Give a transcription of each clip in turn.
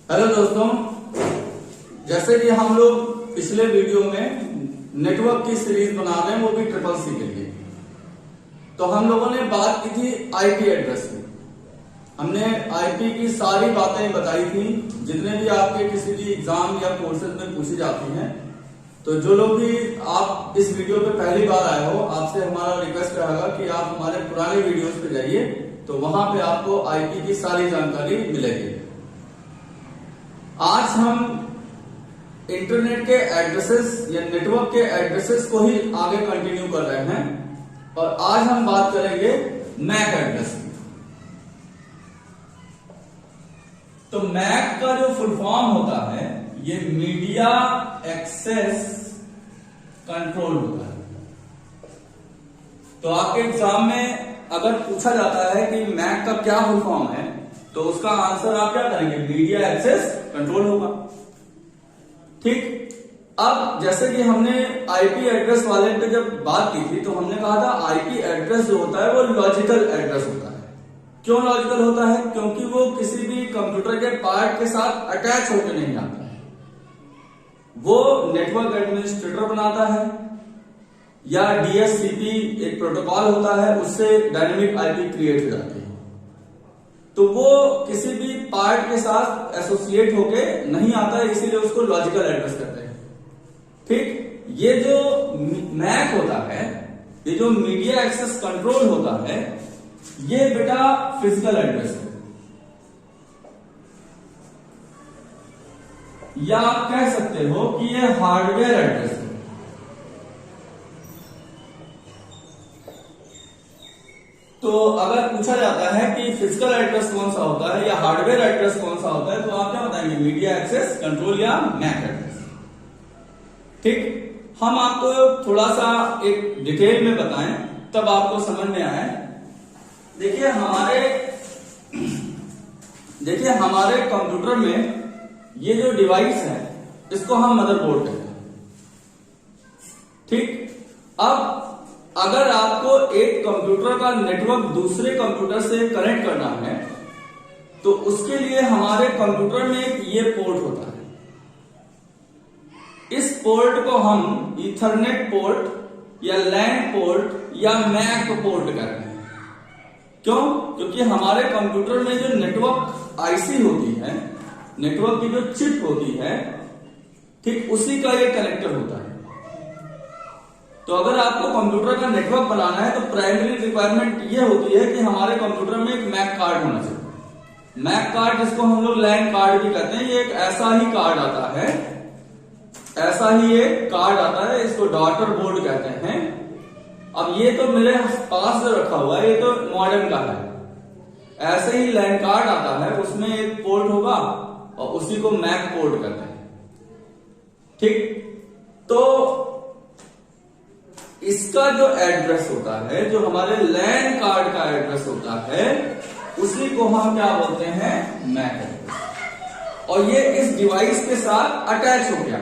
Hello दोस्तों, जैसे कि हम लोग पिछले वीडियो में नेटवर्क की सीरीज बना रहे हैं, वो भी CCC के लिए। तो हम लोगों ने बात की थी आईपी एड्रेस की। हमने आईपी की सारी बातें बताई थी, जितने भी आपके किसी भी एग्जाम या कोर्सेज में पूछी जाती हैं। तो जो लोग भी आप इस वीडियो पे पहली बार आए हो, आपसे हमारा रिक्वेस्ट रहेगा कि आप हमारे पुराने वीडियोस पे जाइए, तो वहां पे आपको आईपी की सारी जानकारी मिलेगी। आज हम इंटरनेट के एड्रेसेस या नेटवर्क के एड्रेसेस को ही आगे कंटिन्यू कर रहे हैं और आज हम बात करेंगे मैक एड्रेस की। तो मैक का जो फुल फॉर्म होता है, ये मीडिया एक्सेस कंट्रोल होता है। तो आपके एग्जाम में अगर पूछा जाता है कि मैक का क्या फुल फॉर्म है, तो उसका आंसर आप क्या करेंगे? मीडिया एक्सेस कंट्रोल होगा। ठीक। अब जैसे कि हमने आईपी एड्रेस वाले पे जब बात की थी, तो हमने कहा था आईपी एड्रेस जो होता है वो लॉजिकल एड्रेस होता है। क्यों लॉजिकल होता है? क्योंकि वो किसी भी कंप्यूटर के पार्ट के साथ अटैच होकर नहीं आता है। वो नेटवर्क एडमिनिस्ट्रेटर बनाता है या डीएचसीपी एक प्रोटोकॉल होता है, उससे डायनेमिक आईपी क्रिएट हो जाती है। तो वो किसी भी पार्ट के साथ एसोसिएट होके नहीं आता है, इसीलिए उसको लॉजिकल एड्रेस कहते हैं। ठीक। ये जो मैक होता है, ये जो मीडिया एक्सेस कंट्रोल होता है, ये बेटा फिजिकल एड्रेस है, या आप कह सकते हो कि ये हार्डवेयर एड्रेस है। तो अगर पूछा जाता है कि फिजिकल एड्रेस कौन सा होता है या हार्डवेयर एड्रेस कौन सा होता है, तो आप क्या बताएंगे? मीडिया एक्सेस कंट्रोल या मैक एड्रेस। ठीक। हम आपको थोड़ा सा एक डिटेल में बताएं, तब आपको समझ में आए। देखिए हमारे कंप्यूटर में ये जो डिवाइस है, इसको हम मदरबोर्ड कहते हैं। ठीक। अब अगर आपको एक कंप्यूटर का नेटवर्क दूसरे कंप्यूटर से कनेक्ट करना है, तो उसके लिए हमारे कंप्यूटर में एक ये पोर्ट होता है। इस पोर्ट को हम ईथरनेट पोर्ट या लैन पोर्ट या मैक पोर्ट कहते हैं। क्यों? क्योंकि हमारे कंप्यूटर में जो नेटवर्क आईसी होती है, नेटवर्क की जो चिप होती है, ठीक उसी का ये कनेक्टर होता है। तो अगर आपको कंप्यूटर का नेटवर्क बनाना है, तो प्राइमरी रिक्वायरमेंट ये होती है कि हमारे कंप्यूटर में एक मैक कार्ड होना चाहिए। मैक कार्ड, जिसको हम लोग लैन कार्ड भी कहते हैं, ये एक ऐसा ही कार्ड आता है, ऐसा ही एक कार्ड आता है, इसको डॉटर बोर्ड कहते हैं। अब ये तो मेरे पास जो रखा हुआ है, ये तो मॉडर्न का है। ऐसे ही लैन कार्ड आता है, उसमें एक पोर्ट होगा और उसी को मैक पोर्ट कहते हैं। ठीक। तो इसका जो एड्रेस होता है, जो हमारे लैन कार्ड का एड्रेस होता है, उसी को हम क्या बोलते हैं? MAC address. और ये इस डिवाइस के साथ अटैच हो गया।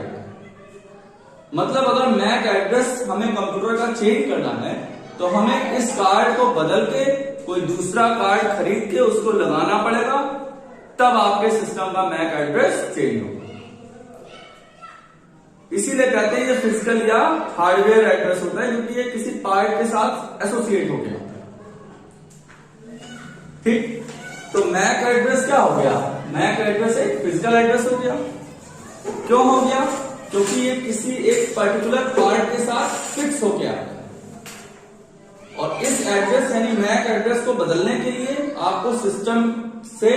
मतलब अगर मैक एड्रेस हमें कंप्यूटर का चेंज करना है, तो हमें इस कार्ड को बदल के कोई दूसरा कार्ड खरीद के उसको लगाना पड़ेगा, तब आपके सिस्टम का मैक एड्रेस चेंज होगा। इसीलिए कहते हैं ये फिजिकल या हार्डवेयर एड्रेस होता है, क्योंकि ये किसी पार्ट के साथ एसोसिएट हो गया। ठीक। तो मैक एड्रेस क्या हो गया? मैक एड्रेस एक फिजिकल एड्रेस हो गया। क्यों हो गया? क्योंकि ये किसी एक पर्टिकुलर पार्ट के साथ फिक्स हो गया। और इस एड्रेस यानी मैक एड्रेस को बदलने के लिए आपको सिस्टम से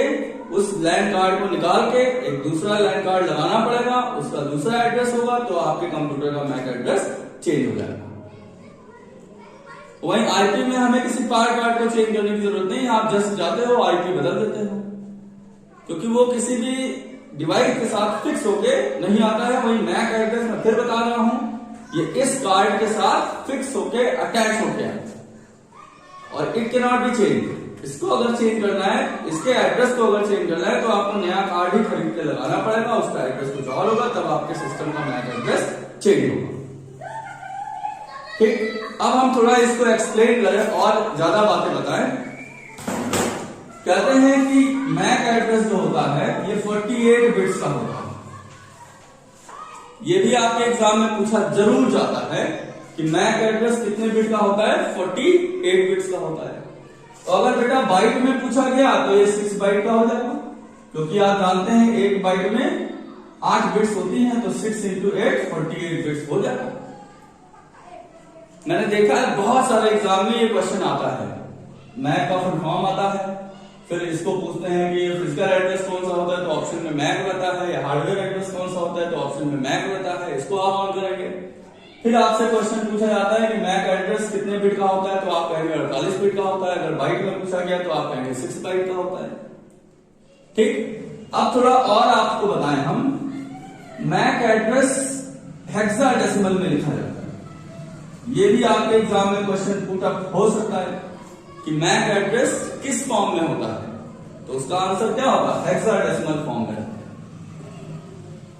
उस लैन कार्ड को निकाल के एक दूसरा लैन कार्ड लगाना पड़ेगा, उसका दूसरा एड्रेस होगा, तो आपके कंप्यूटर का मैक एड्रेस चेंज हो जाएगा। वहीं आईपी में हमें किसी पार्ट को चेंज करने की जरूरत नहीं, आप जस्ट जाते हो, आईपी बदल देते हो, क्योंकि वो किसी भी डिवाइस के साथ फिक्स होके नहीं आता है। वही मैक एड्रेस मैं फिर बता रहा हूं, ये इस कार्ड के साथ फिक्स होके अटैच हो गया और it can not be change. इसको अगर चेंज करना है, इसके एड्रेस को अगर चेंज करना है, तो आपको नया कार्ड ही खरीद के लगाना पड़ेगा, उसका एड्रेस कुछ और होगा, तब आपके सिस्टम का मैक एड्रेस चेंज होगा। ठीक। अब हम थोड़ा इसको एक्सप्लेन करें और ज्यादा बातें बताएं। कहते हैं कि मैक एड्रेस जो होता है ये 48 बिट्स का होता है। ये भी आपके एग्जाम में पूछा जरूर जाता है कि मैक एड्रेस कितने बिट का होता है, 48 बिट्स का होता है। तो अगर बेटा बाइट में पूछा गया तो ये 6 बाइट का हो जाएगा, क्योंकि आप जानते हैं एक बाइट में 8 बिट्स होती हैं, तो 6 इंटू 8 48 बिट्स हो जाएगा। मैंने देखा है बहुत सारे एग्जाम में ये क्वेश्चन आता है, मैक का फुल फॉर्म आता है, फिर इसको पूछते हैं कि फिजिकल एड्रेस कौन सा होता है, तो ऑप्शन में मैक रहता है, या हार्डवेयर एड्रेस कौन सा होता है, तो ऑप्शन में मैक रहता है, इसको आप ऑन करेंगे। फिर आपसे क्वेश्चन पूछा जाता है कि मैक एड्रेस कितने बिट का होता है, तो आप कहेंगे 48 बिट का होता है। अगर बाइट में पूछा गया तो आप कहेंगे 6 बाइट का होता है। ठीक, अब थोड़ा और आपको बताएं हम, मैक एड्रेस हेक्साडेसिमल में लिखा जाता है। ये भी आपके एग्जाम में क्वेश्चन पुटअप हो सकता है कि मैक एड्रेस किस फॉर्म में होता है, तो उसका आंसर क्या होगा, हेक्साडेसिमल फॉर्म में।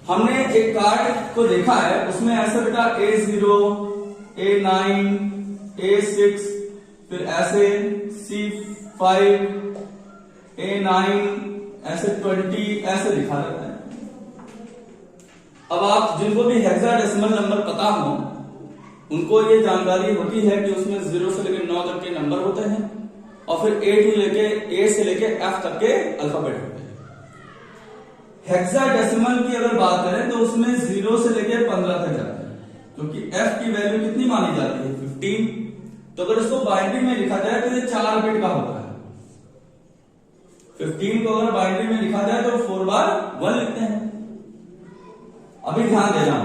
हमने एक कार्ड को देखा है, उसमें ऐसे बेटा A0, A9, A6, फिर ऐसे C5, A9, ऐसे 20 ऐसे लिखा रहता है। अब आप जिनको भी हेक्साडेसिमल नंबर पता हो उनको ये जानकारी होती है कि उसमें 0 से लेकर 9 तक के नंबर होते हैं, और फिर A से लेके F तक के अल्फाबेट होते हैं। हेक्साडेसिमल की अगर बात करें तो उसमें 0 से लेके 15 तक जाते हैं, क्योंकि F की वैल्यू कितनी मानी जाती है, 15। तो अगर इसको बाइनरी में लिखा जाए तो ये 4 बिट का होता है। 15 को अगर बाइनरी में लिखा जाए तो 4 बार 1 लिखते हैं। अभी ध्यान देना,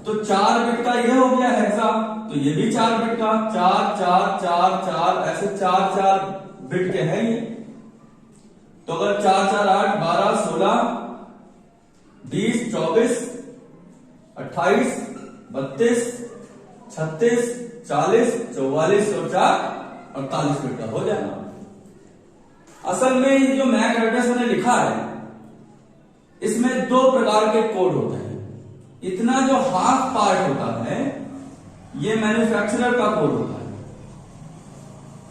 तो 4 बिट का ये हो गया हेक्सा, तो ये भी 4 बिट का, 4 4 4 4 ऐसे 4 4 बिट के हैं ये। तो अगर 4 4 8 12 16 20 24 28 32 36 40 44 और 4 48 बिट का हो जाएगा। असल में ये जो मैक एड्रेस मैंने लिखा है इसमें 2 प्रकार के कोड होते हैं। इतना जो हाफ पार्ट होता है ये मैन्युफैक्चरर का कोड होता है,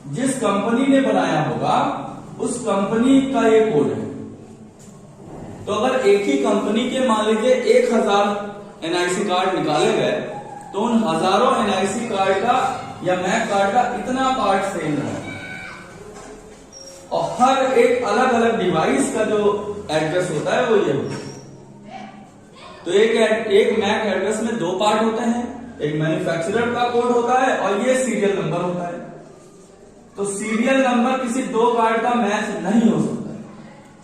जिस कंपनी ने बनाया होगा उस कंपनी का ये कोड है। तो अगर एक ही कंपनी के मान लीजिए 1000 एनआईसी कार्ड निकाले गए तो उन हजारों एनआईसी कार्ड का या मैक कार्ड का इतना पार्ट सेम है, और हर एक अलग अलग डिवाइस का जो एड्रेस होता है वो ये होता है। तो एक मैक एड्रेस में 2 पार्ट होते हैं, एक मैन्युफैक्चरर का कोड होता है और ये सीरियल नंबर होता है। तो सीरियल नंबर किसी 2 कार्ड का मैच नहीं हो सकता है,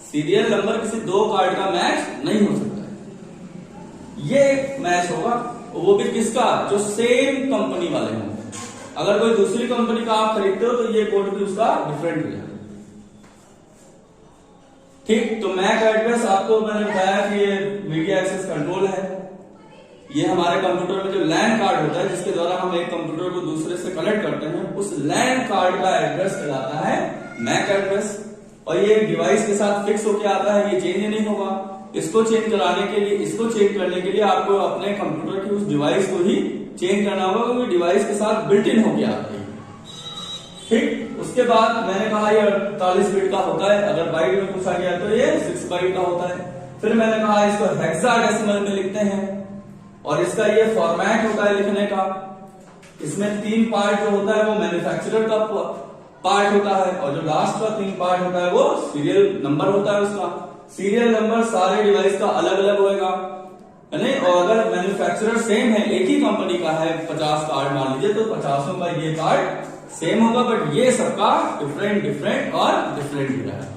सीरियल नंबर किसी 2 कार्ड का मैच नहीं हो सकता है। ये मैच होगा, वो भी किसका, जो सेम कंपनी वाले होंगे। अगर कोई दूसरी कंपनी का आप खरीदते हो तो ये कोड भी उसका डिफरेंट हो जाएगा। ठीक, तो मैक एड्रेस आपको मैंने बताया कि ये मीडिया एक्सेस कंट्रोल है। ये हमारे कंप्यूटर में जो लैन कार्ड होता है जिसके द्वारा हम एक कंप्यूटर को दूसरे से कनेक्ट करते हैं, उस लैन कार्ड का एड्रेस कहलाता है मैक एड्रेस। और ये डिवाइस के साथ फिक्स होके आता है, ये चेंज नहीं होगा। इसको चेंज कराने के लिए, इसको चेंज करने के लिए आपको अपने कंप्यूटर की उस डिवाइस को ही चेंज करना होगा, क्योंकि डिवाइस के साथ बिल्ट इन होके आता है। ठीक, उसके बाद मैंने कहा ये 48 बिट का होता है, अगर बाइट में पूछा गया तो ये 6 बाइट का होता है। फिर मैंने कहा इसको हेक्साडेसिमल में लिखते हैं, और इसका ये फॉर्मेट होता है लिखने का। इसमें 3 पार्ट जो होता है वो मैन्युफैक्चरर का पार्ट होता है, और जो लास्ट का 3 पार्ट होता है वो सीरियल नंबर होता है उसका। सीरियल नंबर सारे डिवाइस का अलग अलग होगा, है नहीं। और अगर मैन्युफैक्चरर सेम है, एक ही कंपनी का है, 50 कार्ड मान लीजिए, तो 50 का ये कार्ड सेम होगा, बट ये सबका डिफरेंट और डिफरेंट हो जाएगा।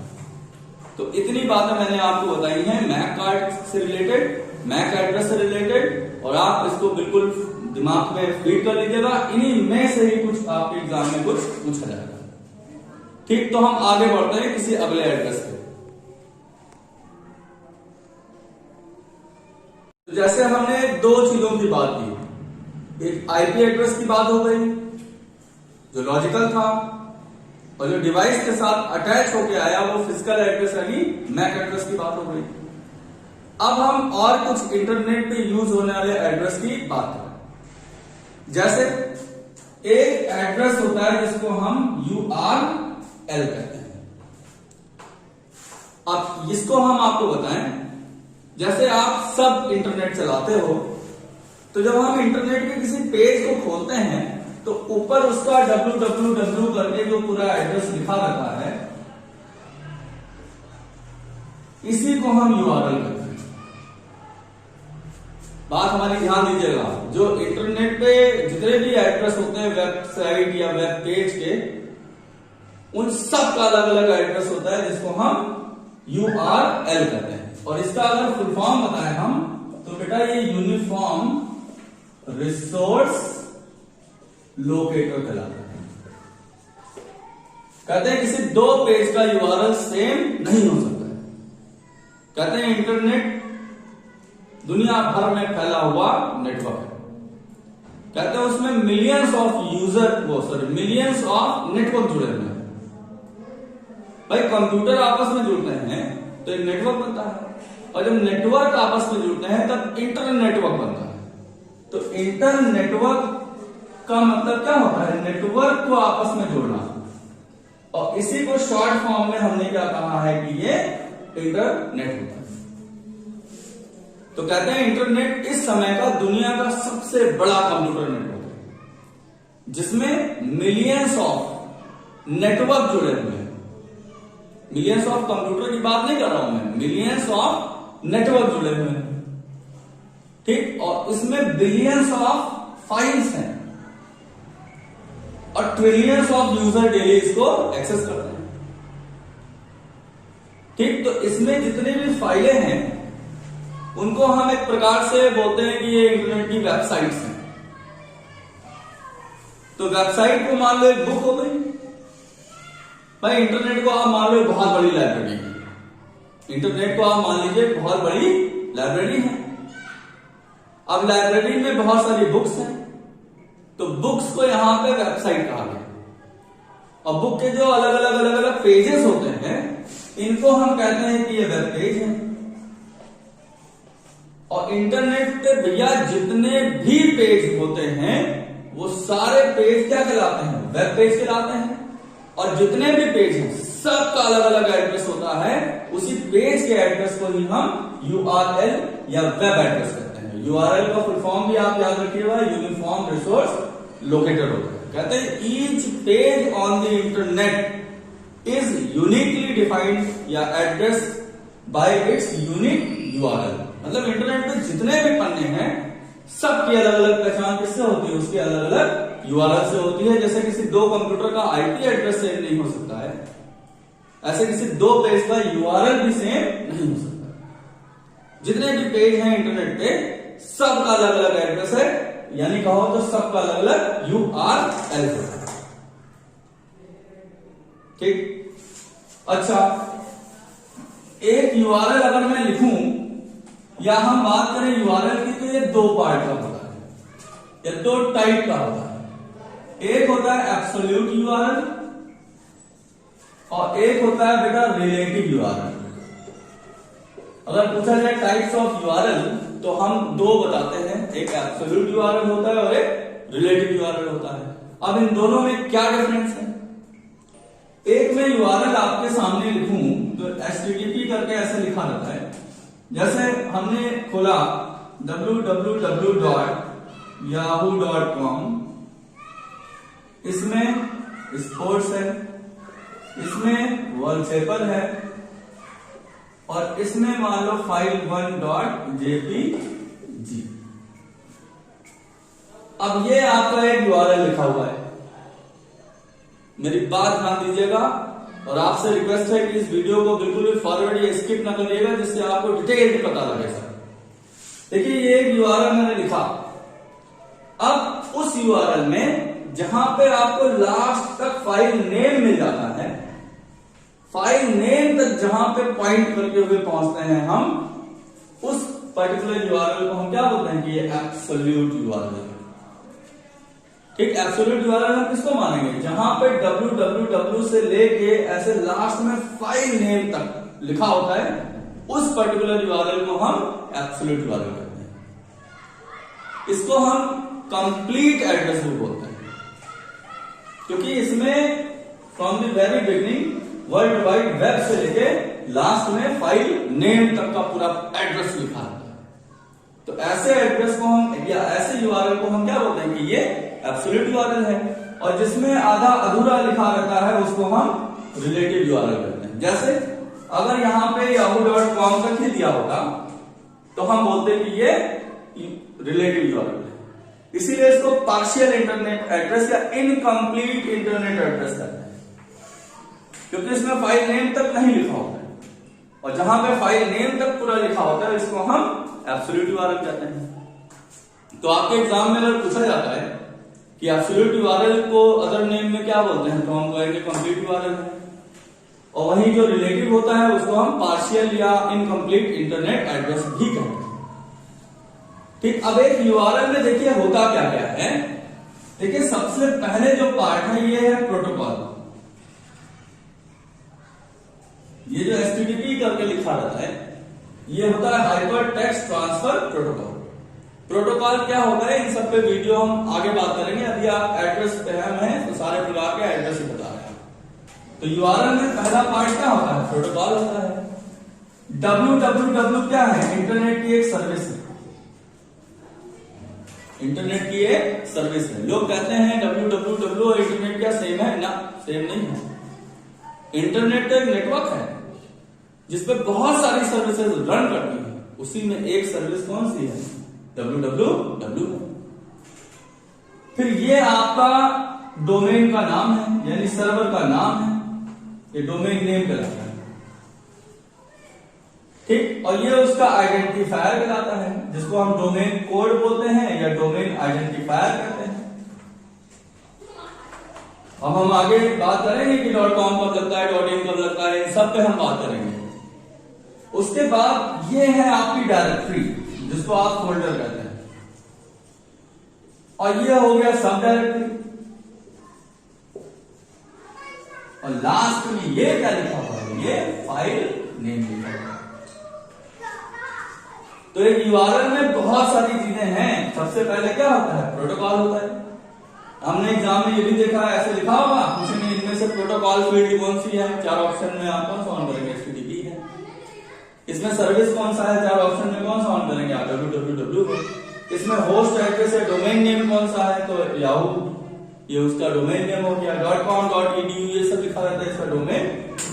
तो इतनी बातें मैंने आपको बताई हैं मैक कार्ड से रिलेटेड, मैक एड्रेस से रिलेटेड, और आप इसको बिल्कुल दिमाग में फीड कर लीजिएगा। इन्हीं में से ही कुछ आपके एग्जाम में कुछ पूछा जाएगा। ठीक, तो हम आगे बढ़ते हैं किसी अगले एड्रेस पे। तो जैसे हमने 2 चीजों की बात की, एक आईपी एड्रेस की बात हो गई जो लॉजिकल था, और जो डिवाइस के साथ अटैच होके आया वो फिजिकल एड्रेस यानी मैक एड्रेस की बात हो गई। अब हम और कुछ इंटरनेट पे यूज होने वाले एड्रेस की बात करें। जैसे एक एड्रेस होता है जिसको हम URL कहते हैं। अब इसको हम आपको बताएं, जैसे आप सब इंटरनेट चलाते हो, तो जब हम इंटरनेट के किसी पेज को खोलते हैं तो ऊपर उसका www करके जो पूरा एड्रेस लिखा रहता है, इसी को हम यूआरएल कहते हैं। बात हमारी ध्यान दीजिएगा, जो इंटरनेट पे जितने भी एड्रेस होते हैं वेबसाइट या वेब पेज के, उन सब का अलग अलग एड्रेस होता है जिसको हम यूआरएल कहते हैं। और इसका अगर फुल फॉर्म बताएं हम, तो बेटा ये यूनिफॉर्म रिसोर्स लोकेटर कहलाता है। कहते हैं किसी दो पेज का यूआरएल सेम नहीं हो सकता है। कहते हैं इंटरनेट दुनिया भर में फैला हुआ नेटवर्क है। कहते हैं उसमें मिलियंस ऑफ नेटवर्क जुड़े हुए हैं। भाई कंप्यूटर आपस में जुड़ते हैं तो एक नेटवर्क बनता है, और जब नेटवर्क आपस में जुड़ते हैं तब इंटरनेटवर्क बनता है। तो इंटरनेटवर्क का मतलब क्या होता है? नेटवर्क को आपस में जोड़ना। और इसी को शॉर्ट फॉर्म में हमने क्या कहा है कि ये इंटरनेट होता है। तो कहते हैं इंटरनेट इस समय का दुनिया का सबसे बड़ा कंप्यूटर नेटवर्क है, जिसमें मिलियंस ऑफ नेटवर्क जुड़े हुए हैं। मिलियंस ऑफ कंप्यूटर की बात नहीं कर रहा हूं मैं, मिलियंस ऑफ नेटवर्क जुड़े हुए हैं, ठीक। और इसमें बिलियंस ऑफ फाइल्स हैं और ट्रिलियंस ऑफ यूजर डेली इसको एक्सेस करते हैं, ठीक। तो इसमें जितनी भी फाइलें हैं उनको हम एक प्रकार से बोलते हैं कि ये इंटरनेट की वेबसाइट्स हैं। तो वेबसाइट को मान लो एक बुक हो गई। भाई इंटरनेट को आप मान लो बहुत बड़ी लाइब्रेरी है। इंटरनेट को आप मान लीजिए बहुत बड़ी लाइब्रेरी है। अब लाइब्रेरी में बहुत सारी बुक्स हैं, तो बुक्स को यहां पे वेबसाइट कहा गया। और बुक के जो अलग अलग पेजेस होते हैं, इनको हम कहते हैं कि ये वेब पेज है। और इंटरनेट पे भैया जितने भी पेज होते हैं वो सारे पेज क्या कहलाते हैं? वेब पेज कहलाते हैं। और जितने भी पेज हैं सबका अलग अलग एड्रेस होता है। उसी पेज के एड्रेस को ही हम यूआरएल या वेब एड्रेस कहते हैं। यूआरएल का फुल फॉर्म भी आप याद रखिएगा, यूनिफॉर्म रिसोर्स लोकेटर होता है। कहते हैं each page on the internet is uniquely defined या address by its unique URL. मतलब इंटरनेट पे जितने भी पन्ने हैं सबकी अलग अलग पहचान किससे होती है? उसकी अलग अलग यूआरएल से होती है। जैसे किसी दो कंप्यूटर का आईपी एड्रेस सेम नहीं हो सकता है, ऐसे किसी दो पेज का यूआरएल भी सेम नहीं हो सकता। जितने भी पेज हैं इंटरनेट पे सबका अलग अलग एड्रेस है, यानी कहो तो सबका अलग अलग यूआरएल है, ठीक। अच्छा, एक यूआरएल अगर मैं लिखूं या हम बात करें यूआरएल की, तो ये दो पार्ट का होता है या दो टाइप का होता है। एक होता है एब्सोल्यूट यूआरएल और एक होता है बेटा रिलेटिव यूआरएल। अगर पूछा जाए टाइप्स ऑफ यूआरएल तो हम दो बताते हैं, एक एब्सोल्यूट यूआरएल होता है और एक रिलेटिव यूआरएल होता है। अब इन दोनों में क्या डिफरेंस है? एक में यूआरएल आपके सामने लिखूं तो http करके ऐसे लिखा रहता है। जैसे हमने खोला www.yahoo.com, इसमें स्पोर्ट्स है, इसमें वॉलपेपर है और इसमें मान लो file1.jpg। अब ये आपका एक यूआरएल लिखा हुआ है। मेरी बात ध्यान दीजिएगा और आपसे रिक्वेस्ट है कि इस वीडियो को बिल्कुल भी फॉरवर्ड या स्किप ना करिएगा, जिससे आपको डिटेल पता लगे सर। देखिए ये एक यूआरएल मैंने लिखा। अब उस यूआरएल में जहां पे आपको लास्ट तक फाइल नेम मिल जाता है, फाइल नेम तक जहां पे पॉइंट करके हुए पहुंचते हैं हम, उस पर्टिकुलर यूआरएल को हम क्या बोलते हैं कि ये एब्सोल्यूट यूआरएल है, ठीक। एब्सोल्यूट यूआरएल हम किसको मानेंगे? जहां पे www से लेके ऐसे लास्ट में फाइल नेम तक लिखा होता है, उस पर्टिकुलर यूआरएल को हम एब्सोल्यूट यूआरएल कहते हैं। इसको हम कंप्लीट एड्रेस बुक बोलते हैं, क्योंकि इसमें from the very beginning world wide web से लेके लास्ट में फाइल नेम तक का पूरा एड्रेस लिखा रहता है। तो ऐसे एड्रेस को हम या ऐसे यूआरएल को हम क्या बोलते हैं कि ये एब्सोल्यूट यूआरएल है, और जिसमें आधा अधूरा लिखा रहता है उसको हम रिलेटिव यूआरएल कहते हैं। जैसे अगर यहाँ पे yahoo.com तक ही दिया होगा तो हम बोलते हैं कि ये रिलेटिव यूआरएल है। इसीलिए इसको पार्शियल इंटरनेट एड्रेस या इनकम्प्लीट इंटरनेट एड्रेस कहते हैं, क्योंकि इसमें फाइल नेम तक नहीं लिखा होता है, और जहां पे फाइल नेम तक पूरा लिखा होता है इसको हम एब्सोल्यूट यूआरएल कहते हैं। तो आपके एग्जाम में अगर पूछा जाता है कि एब्सोल्यूट यूआरएल को अदर नेम में क्या बोलते हैं, तो हम कहेंगे कंप्लीट यूआरएल है, और वहीं जो रिलेटिव होता है उसको हम पार्शियल या इनकम्प्लीट इंटरनेट एड्रेस भी कहते हैं। ठीक, अब एक यूआरएल में देखिए होता क्या क्या है। देखिए सबसे पहले जो पार्ट है ये है प्रोटोकॉल। ये जो HTTP करके लिखा रहता है ये होता है hyper text transfer protocol. Protocol क्या होता है इन सब पे वीडियो हम आगे बात करेंगे, अभी आप एड्रेस पे हैं तो सारे प्रकार के एड्रेस ही बता रहे हैं। तो यूआरएल में पहला पार्ट क्या होता है, प्रोटोकॉल होता है। www क्या है, इंटरनेट की एक सर्विस है, इंटरनेट की एक सर्विस है। लोग कहते हैं www और इंटरनेट क्या सेम है, ना सेम नहीं है। इंटरनेट तो एक नेटवर्क है जिसपे बहुत सारी सर्विसेज रन करती हैं, उसी में एक सर्विस कौन सी है, www है। फिर ये आपका डोमेन का नाम है, यानी सर्वर का नाम है, ये डोमेन नेम कहलाता है। ठीक, और ये उसका आइडेंटिफायर कहलाता है, जिसको हम डोमेन कोड बोलते हैं या डोमेन आइडेंटिफायर कहते हैं। अब हम आगे बात करेंगे कि .com कब लगता है, .in कब लगता है, इन सब पे हम बात करेंगे। उसके बाद ये है आपकी डायरेक्टरी, जिसको आप फोल्डर कहते हैं, और ये हो गया सब डायरेक्टरी, और लास्ट में ये क्या लिखा हुआ है, ये फाइल नेम लिखा हुआ है। तो एक यूआरएल में बहुत सारी चीजें हैं। सबसे पहले क्या होता है, प्रोटोकॉल होता है। हमने एग्जाम में ये भी देखा है, ऐसे लिखा होगा पूछेंगे इनमें से प्रोटोकॉल फील्ड कौन सी है, 4 ऑप्शन में आप कौन सा ऑन करेंगे, HTTP है। इसमें सर्विस कौन सा है, 4 ऑप्शन में कौन सा ऑन करेंगे आप, www है। इसमें होस्ट एड्रेस है, डोमेन नेम कौन सा है, तो याहू, ये उसका डोमेन नेम हो गया। .com .edu ये सब लिखा रहता है, इसका डोमेन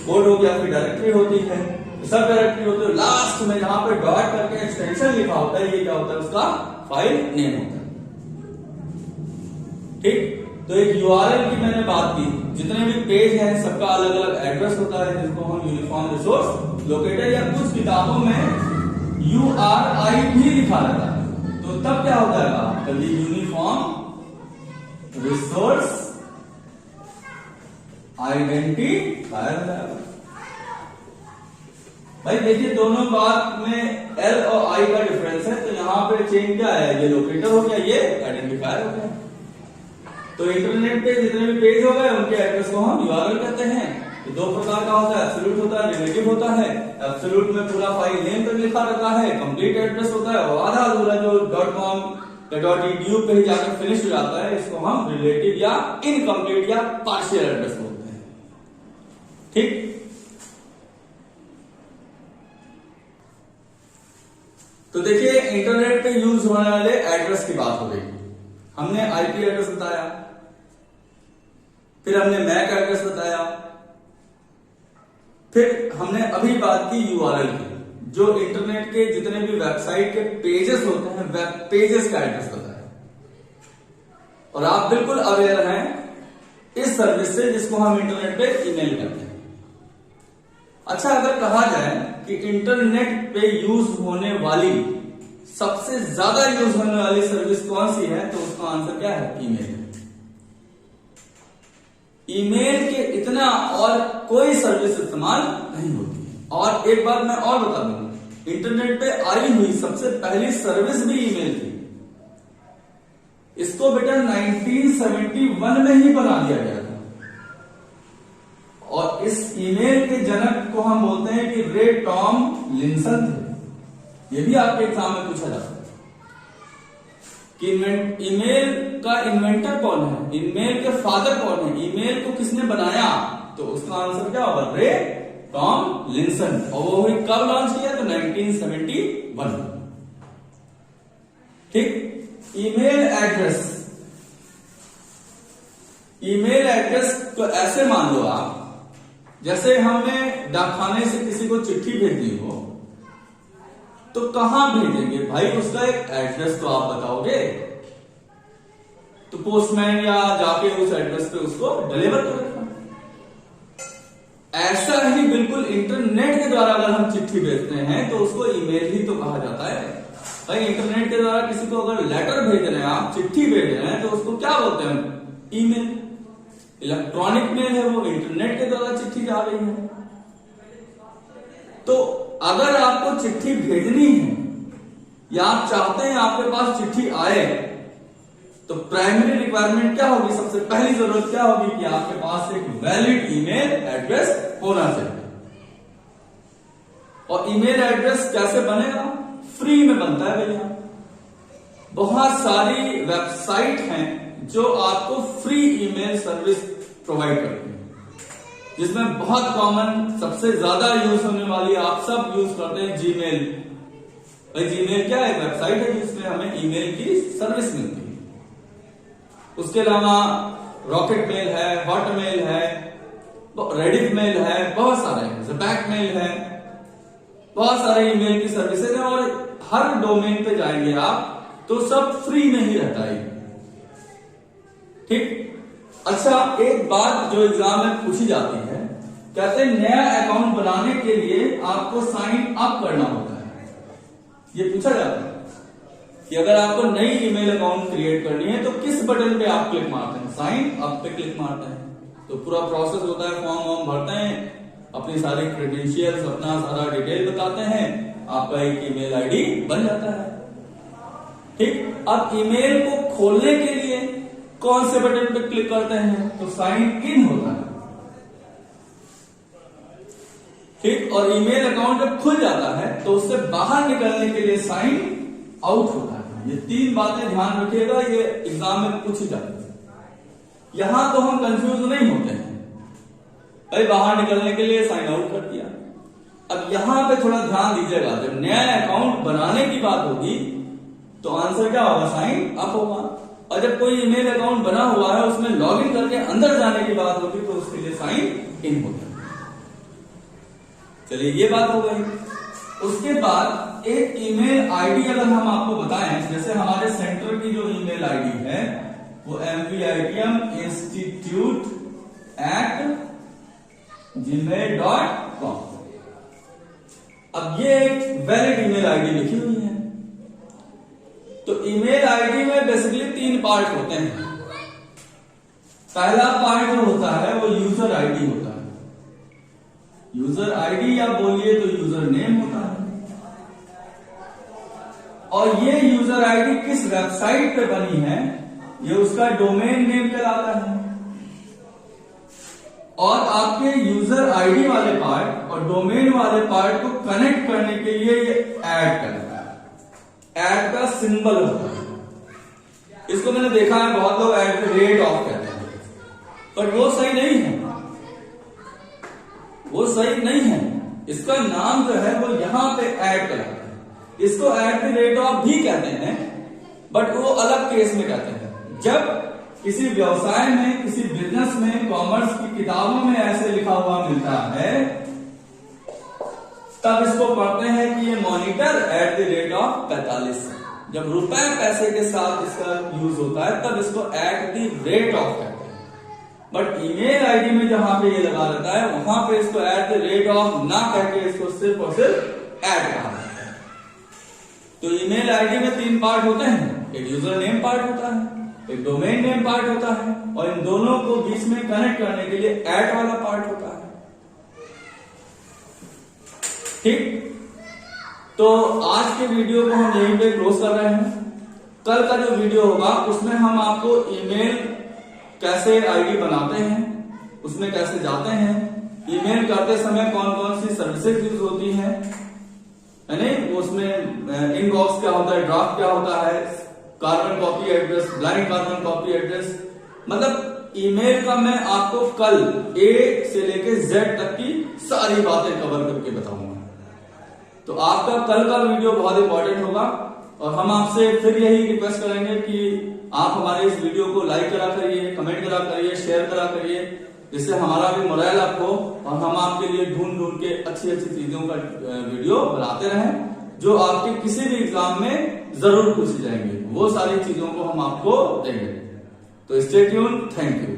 कोड हो गया। फिर डायरेक्टरी होती है, सब डायरेक्टरी होती है, लास्ट में जहां पे डॉट करके एक्सटेंशन लिखा होता है ये क्या होता है, उसका फाइल नेम होता है। ठीक, तो एक यूआरएल की मैंने बात की, जितने भी पेज हैं सबका अलग अलग एड्रेस होता है, जिसको हम यूनिफॉर्म रिसोर्स लोकेटर, या कुछ किताबों में URI भी लिखा रहता है। तो तब क्या होता है आपका, यूनिफॉर्म रिसोर्स आइडेंटिफायर है। भाई देखिए दोनों बात में L और I का डिफरेंस है, तो यहाँ पे चेंज क्या है, ये लोकेटर हो गया, ये आइडेंटिफायर हो गया। तो इंटरनेट पे जितने भी पेज हो गए उनके एड्रेस को हम यूआरएल कहते हैं। तो 2 प्रकार का होता है, एब्सोल्यूट होता है, रिलेटिव होता है। एब्सोल्यूट में पूरा फाइल नेम तक लिखा रहता है, कंप्लीट एड्रेस होता है, और आधा अधूरा जो .com या .edu पे ही जाकर फिनिश हो जाता है, इसको हम रिलेटिव या इनकम्प्लीट या पार्शियल एड्रेस बोलते हैं। ठीक, तो देखिए इंटरनेट पे यूज होने वाले एड्रेस की बात हो गई। हमने आईपी एड्रेस बताया, फिर हमने मैक एड्रेस बताया, फिर हमने अभी बात की यूआरएल की, जो इंटरनेट के जितने भी वेबसाइट के पेजेस होते हैं, वेब पेजेस का एड्रेस बताया। और आप बिल्कुल अवेयर हैं इस सर्विस से, जिसको हम इंटरनेट पे ईमेल करते हैं। अच्छा, अगर कहा जाए कि इंटरनेट पे यूज होने वाली सबसे ज्यादा यूज होने वाली सर्विस कौन सी है, तो उसका आंसर क्या है, ईमेल। ईमेल के इतना और कोई सर्विस इस्तेमाल नहीं होती है। और एक बात मैं और बता दूं, इंटरनेट पे आई हुई सबसे पहली सर्विस भी ईमेल थी। इसको बेटा 1971 में ही बना दिया गया था, और इस ईमेल के जनक को हम बोलते हैं कि रे टॉमलिंसन थे। ये भी आपके एग्जाम में पूछा जाता है कि ईमेल का इन्वेंटर कौन है, ईमेल के फादर कौन है, ईमेल को किसने बनाया, तो उसका आंसर क्या होगा, रे टॉमलिंसन, और वो हुई कब लॉन्च किया? तो 1971। ठीक। ईमेल एड्रेस, ईमेल एड्रेस को ऐसे मान लो आप, जैसे हमने डाकखाने से किसी को चिट्ठी भेजी हो तो कहां भेजेंगे भाई? उसका एक एड्रेस तो आप बताओगे, तो पोस्टमैन या जाके उस एड्रेस पे उसको डिलीवर करेगा। ऐसा ही बिल्कुल इंटरनेट के द्वारा अगर हम चिट्ठी भेजते हैं तो उसको ईमेल ही तो कहा जाता है। भाई इंटरनेट के द्वारा किसी को अगर लेटर भेज रहे हैं, आप चिट्ठी भेज रहे हैं, तो उसको क्या बोलते हैं? ईमेल। इलेक्ट्रॉनिक मेल है वो, इंटरनेट के द्वारा चिट्ठी जा रही है। तो अगर आपको चिट्ठी भेजनी है या आप चाहते हैं आपके पास चिट्ठी आए, तो प्राइमरी रिक्वायरमेंट क्या होगी? सबसे पहली जरूरत क्या होगी कि आपके पास एक वैलिड ईमेल एड्रेस होना चाहिए। और ईमेल एड्रेस कैसे बनेगा? फ्री में बनता है भैया। बहुत सारी वेबसाइट हैं जो आपको फ्री ईमेल सर्विस प्रोवाइड करती है, जिसमें बहुत कॉमन सबसे ज्यादा यूज होने वाली आप सब यूज करते हैं जीमेल। भाई जीमेल क्या है? वेबसाइट है जिसमें हमें ईमेल की सर्विस मिलती है। उसके अलावा रॉकेट मेल है, हॉटमेल है, रेडिफ मेल है, बहुत सारे हैं, ज़पैक मेल है, बहुत सारे ईमेल की सर्विसेज हैं। और हर डोमेन पे जाएंगे आप तो सब फ्री में ही रहता है। ठीक। अच्छा, एक बात जो एग्जाम में पूछी जाती है, कहते हैं नया अकाउंट बनाने के लिए आपको साइन अप करना होता है। ये पूछा जाता है कि अगर आपको नई ईमेल अकाउंट क्रिएट करनी है तो किस बटन पे आप क्लिक मारते हैं? साइन अप पे क्लिक मारते हैं। तो पूरा प्रोसेस होता है, फॉर्म वॉर्म भरते हैं, अपनी सारी क्रेडेंशियल्स, अपना सारा डिटेल बताते हैं, आपका एक ईमेल आईडी बन जाता है। ठीक। अब ईमेल को खोलने के लिए कौन से बटन पे क्लिक करते हैं? तो साइन इन होता है। ठीक। और ईमेल अकाउंट जब खुल जाता है तो उससे बाहर निकलने के लिए साइन आउट होता है। ये तीन बातें ध्यान रखिएगा, ये एग्जाम में पूछी जाती है। यहां तो हम कंफ्यूज नहीं होते हैं, भाई बाहर निकलने के लिए साइन आउट कर दिया। अब यहां पे थोड़ा ध्यान दीजिएगा, जब नया अकाउंट बनाने की बात होगी तो आंसर क्या होगा? साइन अप होगा। और जब कोई ईमेल अकाउंट बना हुआ है उसमें लॉगिन करके अंदर जाने की बात होगी तो उसके लिए साइन इन होता है। चलिए ये बात हो गई। उसके बाद एक ईमेल आईडी अगर हम आपको बताएं, जैसे हमारे सेंटर की जो ईमेल आईडी है वो mpitminstitute@gmail.com। अब ये एक वैलिड ईमेल आईडी लिखी हुई है। तो ईमेल आईडी में बेसिकली तीन पार्ट होते हैं। पहला पार्ट जो होता है वो यूजर आईडी होता है। यूजर आईडी या बोलिए तो यूजर नेम होता है। और ये यूजर आईडी किस वेबसाइट पे बनी है ये उसका डोमेन नेम कहलाता है। और आपके यूजर आईडी वाले पार्ट और डोमेन वाले पार्ट को कनेक्ट करने के लिए ये ऐड करता है। ऐड का सिंबल होता है। इसको मैंने देखा है, बहुत लोग @ऑफ कहते हैं, पर वो सही नहीं है। वो सही नहीं है। इसका नाम जो है वो यहां पे ऐड करता है। इसको @ऑफ भी कहते हैं, बट वो अलग केस में कहते हैं। जब किसी व्यवसाय में, किसी बिजनेस में, कॉमर्स की किताबों में ऐसे लिखा हुआ मिलता है तब इसको पढ़ते हैं कि ये मॉनिटर @45। जब रुपए पैसे के साथ इसका यूज होता है तब इसको @ऑफ कहते हैं। बट ईमेल आईडी में जहां पे ये लगा रहता है वहां पे इसको @ऑफ ना कह के इसको सिर्फ और सिर्फ ऐड कहा जाता है। तो ईमेल आईडी में तीन पार्ट होते हैं। एक यूजर नेम पार्ट होता है, एक डोमेन नेम पार्ट होता है, और इन दोनों को बीच में कनेक्ट करने के लिए ऐड वाला पार्ट होता है। ठीक। तो आज के वीडियो को हम यहीं पे क्लोज कर रहे हैं। कल का जो वीडियो होगा उसमें हम आपको ईमेल कैसे आईडी बनाते हैं, उसमें कैसे जाते हैं, ईमेल करते समय कौन कौन सी सर्विसेज यूज होती हैं, है नहीं, उसमें इनबॉक्स क्या होता है, ड्राफ्ट क्या होता है, carbon copy address, blind carbon copy address, मतलब ईमेल का मैं आपको कल A से लेके Z तक की सारी बातें कवर करके बताऊंगा। तो आपका कल का वीडियो बहुत इंपॉर्टेंट होगा और हम आपसे फिर यही रिक्वेस्ट करेंगे कि आप हमारे इस वीडियो को लाइक करा करिए, कमेंट करा करिए, शेयर करा करिए, जिससे हमारा भी मोरल अप हो और हम आपके लिए ढूंढ ढूंढ के अच्छी अच्छी चीजों का वीडियो बनाते रहें जो आपके किसी भी एग्जाम में जरूर पूछी जाएंगी। वो सारी चीजों को हम आपको देंगे। तो स्टे ट्यून, थैंक यू।